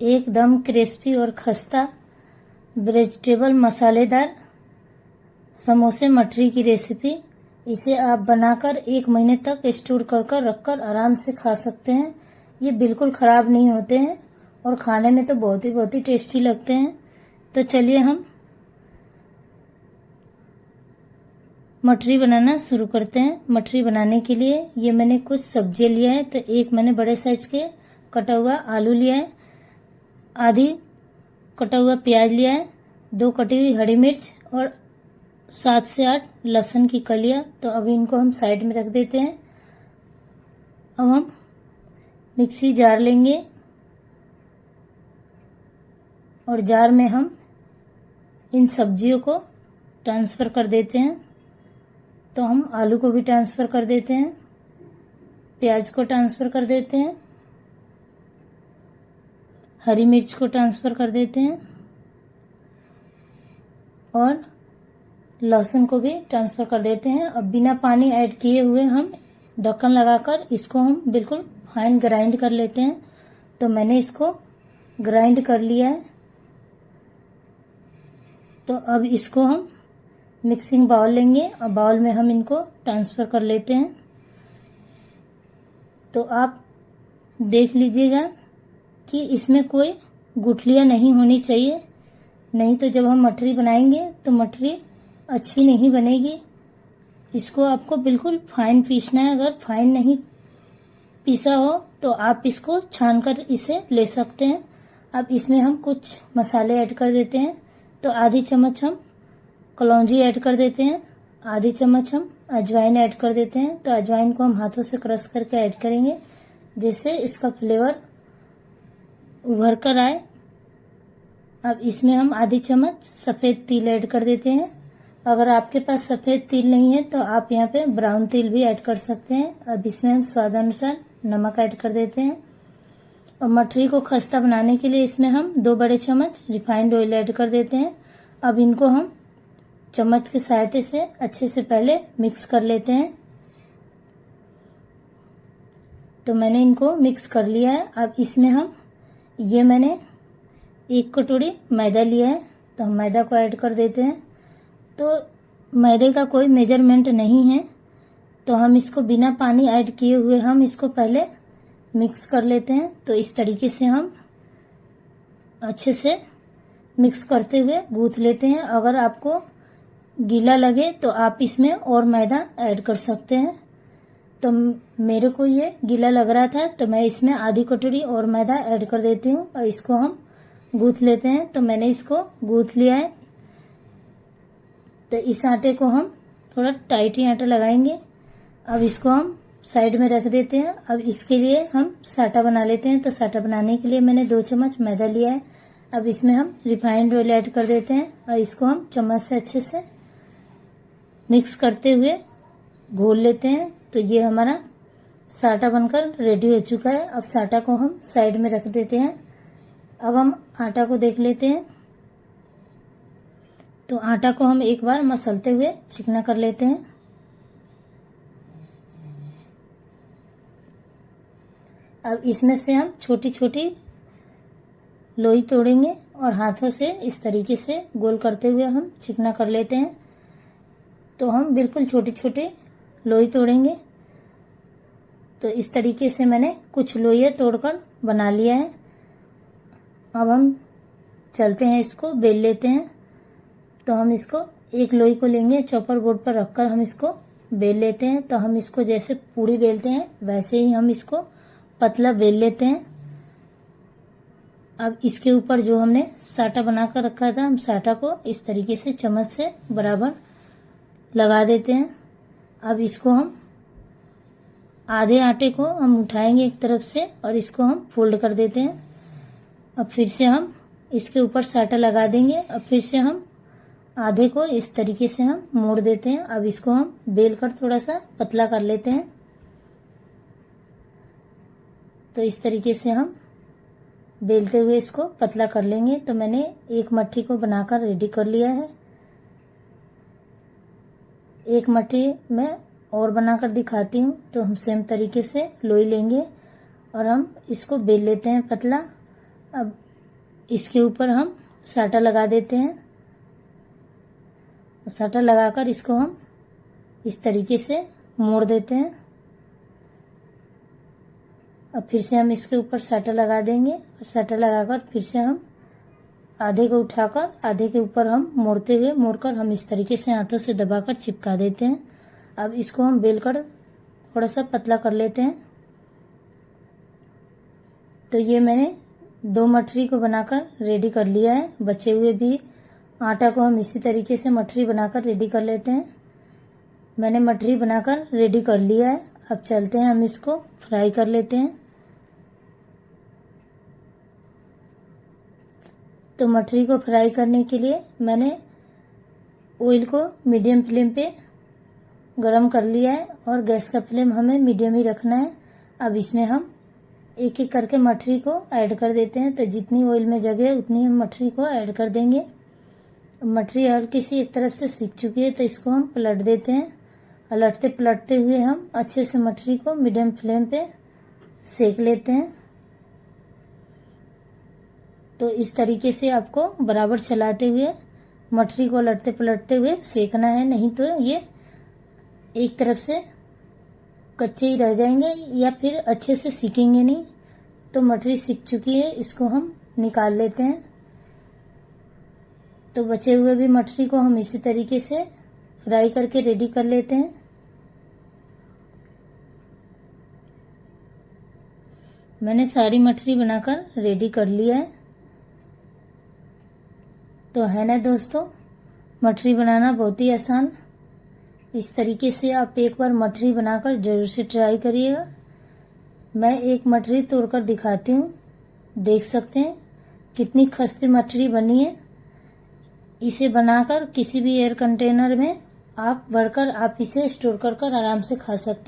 एकदम क्रिस्पी और खस्ता वेजिटेबल मसालेदार समोसे मठरी की रेसिपी। इसे आप बनाकर 1 महीने तक स्टोर कर रखकर आराम से खा सकते हैं। ये बिल्कुल ख़राब नहीं होते हैं और खाने में तो बहुत ही टेस्टी लगते हैं। तो चलिए हम मठरी बनाना शुरू करते हैं। मठरी बनाने के लिए ये मैंने कुछ सब्जियां लिया है। तो एक मैंने बड़े साइज के कटा हुआ आलू लिया है, आधी कटा हुआ प्याज लिया है, 2 कटी हुई हरी मिर्च और 7 से 8 लहसुन की कलियां। तो अभी इनको हम साइड में रख देते हैं। अब हम मिक्सी जार लेंगे और जार में हम इन सब्जियों को ट्रांसफ़र कर देते हैं। तो हम आलू को भी ट्रांसफ़र कर देते हैं, प्याज को ट्रांसफ़र कर देते हैं, हरी मिर्च को ट्रांसफ़र कर देते हैं और लहसुन को भी ट्रांसफ़र कर देते हैं। अब बिना पानी ऐड किए हुए हम ढक्कन लगाकर इसको हम बिल्कुल फाइन ग्राइंड कर लेते हैं। तो मैंने इसको ग्राइंड कर लिया है। तो अब इसको हम मिक्सिंग बाउल लेंगे और बाउल में हम इनको ट्रांसफ़र कर लेते हैं। तो आप देख लीजिएगा कि इसमें कोई गुठलियाँ नहीं होनी चाहिए, नहीं तो जब हम मठरी बनाएंगे तो मठरी अच्छी नहीं बनेगी। इसको आपको बिल्कुल फाइन पीसना है। अगर फाइन नहीं पीसा हो तो आप इसको छानकर इसे ले सकते हैं। अब इसमें हम कुछ मसाले ऐड कर देते हैं। तो आधी चम्मच हम कलौंजी ऐड कर देते हैं, आधी चम्मच हम अजवाइन ऐड कर देते हैं। तो अजवाइन को हम हाथों से क्रश करके ऐड करेंगे, जिससे इसका फ्लेवर उभर कर आए। अब इसमें हम आधी चम्मच सफ़ेद तिल ऐड कर देते हैं। अगर आपके पास सफ़ेद तिल नहीं है तो आप यहाँ पे ब्राउन तिल भी ऐड कर सकते हैं। अब इसमें हम स्वादानुसार नमक ऐड कर देते हैं और मठरी को खस्ता बनाने के लिए इसमें हम 2 बड़े चम्मच रिफाइंड ऑयल ऐड कर देते हैं। अब इनको हम चम्मच की सहायता से अच्छे से पहले मिक्स कर लेते हैं। तो मैंने इनको मिक्स कर लिया है। अब इसमें हम मैंने 1 कटोरी मैदा लिया है, तो हम मैदा को ऐड कर देते हैं। तो मैदे का कोई मेजरमेंट नहीं है, तो हम इसको बिना पानी ऐड किए हुए हम इसको पहले मिक्स कर लेते हैं। तो इस तरीके से हम अच्छे से मिक्स करते हुए गूँथ लेते हैं। अगर आपको गीला लगे तो आप इसमें और मैदा ऐड कर सकते हैं। तो मेरे को ये गीला लग रहा था तो मैं इसमें आधी कटोरी और मैदा ऐड कर देती हूँ और इसको हम गूँथ लेते हैं। तो मैंने इसको गूँथ लिया है। तो इस आटे को हम थोड़ा टाइट ही आटा लगाएंगे। अब इसको हम साइड में रख देते हैं। अब इसके लिए हम साटा बना लेते हैं। तो साटा बनाने के लिए मैंने 2 चम्मच मैदा लिया है। अब इसमें हम रिफाइंड ऑयल ऐड कर देते हैं और इसको हम चम्मच से अच्छे से मिक्स करते हुए घोल लेते हैं। तो ये हमारा साटा बनकर रेडी हो चुका है। अब साटा को हम साइड में रख देते हैं। अब हम आटा को देख लेते हैं। तो आटा को हम एक बार मसलते हुए चिकना कर लेते हैं। अब इसमें से हम छोटी छोटी लोई तोड़ेंगे और हाथों से इस तरीके से गोल करते हुए हम चिकना कर लेते हैं। तो हम बिल्कुल छोटी छोटी लोई तोड़ेंगे। तो इस तरीके से मैंने कुछ लोइयाँ तोड़कर बना लिया है। अब हम चलते हैं, इसको बेल लेते हैं। तो हम इसको एक लोई को लेंगे, चॉपर बोर्ड पर रखकर हम इसको बेल लेते हैं। तो हम इसको जैसे पूड़ी बेलते हैं वैसे ही हम इसको पतला बेल लेते हैं। अब इसके ऊपर जो हमने साटा बना कर रखा था, हम साटा को इस तरीके से चम्मच से बराबर लगा देते हैं। अब इसको हम आधे आटे को हम उठाएंगे एक तरफ से और इसको हम फोल्ड कर देते हैं। अब फिर से हम इसके ऊपर साटा लगा देंगे और फिर से हम आधे को इस तरीके से हम मोड़ देते हैं। अब इसको हम बेल कर थोड़ा सा पतला कर लेते हैं। तो इस तरीके से हम बेलते हुए इसको पतला कर लेंगे। तो मैंने एक मट्ठी को बनाकर रेडी कर लिया है। एक मट्ठी मैं और बनाकर दिखाती हूँ। तो हम सेम तरीके से लोई लेंगे और हम इसको बेल लेते हैं पतला। अब इसके ऊपर हम साटा लगा देते हैं। साटा लगाकर इसको हम इस तरीके से मोड़ देते हैं। अब फिर से हम इसके ऊपर साटा लगा देंगे और साटा लगाकर फिर से हम आधे को उठाकर आधे के ऊपर हम मोड़कर हम इस तरीके से हाथों से दबाकर चिपका देते हैं। अब इसको हम बेलकर थोड़ा सा पतला कर लेते हैं। तो ये मैंने 2 मठरी को बनाकर रेडी कर लिया है। बचे हुए भी आटा को हम इसी तरीके से मठरी बनाकर रेडी कर लेते हैं। मैंने मठरी बनाकर रेडी कर लिया है। अब चलते हैं हम इसको फ्राई कर लेते हैं। तो मठरी को फ्राई करने के लिए मैंने ऑयल को मीडियम फ्लेम पे गरम कर लिया है और गैस का फ्लेम हमें मीडियम ही रखना है। अब इसमें हम एक एक करके मठरी को ऐड कर देते हैं। तो जितनी ऑयल में जगह है उतनी हम मठरी को ऐड कर देंगे। मठरी हल्की सी एक तरफ से सिक चुकी है तो इसको हम पलट देते हैं। पलटते पलटते हुए हम अच्छे से मठरी को मीडियम फ्लेम पे सेक लेते हैं। तो इस तरीके से आपको बराबर चलाते हुए मठरी को पलटते पलटते हुए सेकना है, नहीं तो ये एक तरफ से कच्चे ही रह जाएंगे या फिर अच्छे से सीखेंगे नहीं। तो मठरी सीख चुकी है, इसको हम निकाल लेते हैं। तो बचे हुए भी मठरी को हम इसी तरीके से फ्राई करके रेडी कर लेते हैं। मैंने सारी मठरी बनाकर रेडी कर लिया है। तो है ना दोस्तों, मठरी बनाना बहुत ही आसान। इस तरीके से आप एक बार मठरी बनाकर जरूर से ट्राई करिएगा। मैं एक मठरी तोड़कर दिखाती हूँ, देख सकते हैं कितनी खस्ती मठरी बनी है। इसे बनाकर किसी भी एयर कंटेनर में आप भरकर आप इसे स्टोर कर आराम से खा सकते हैं।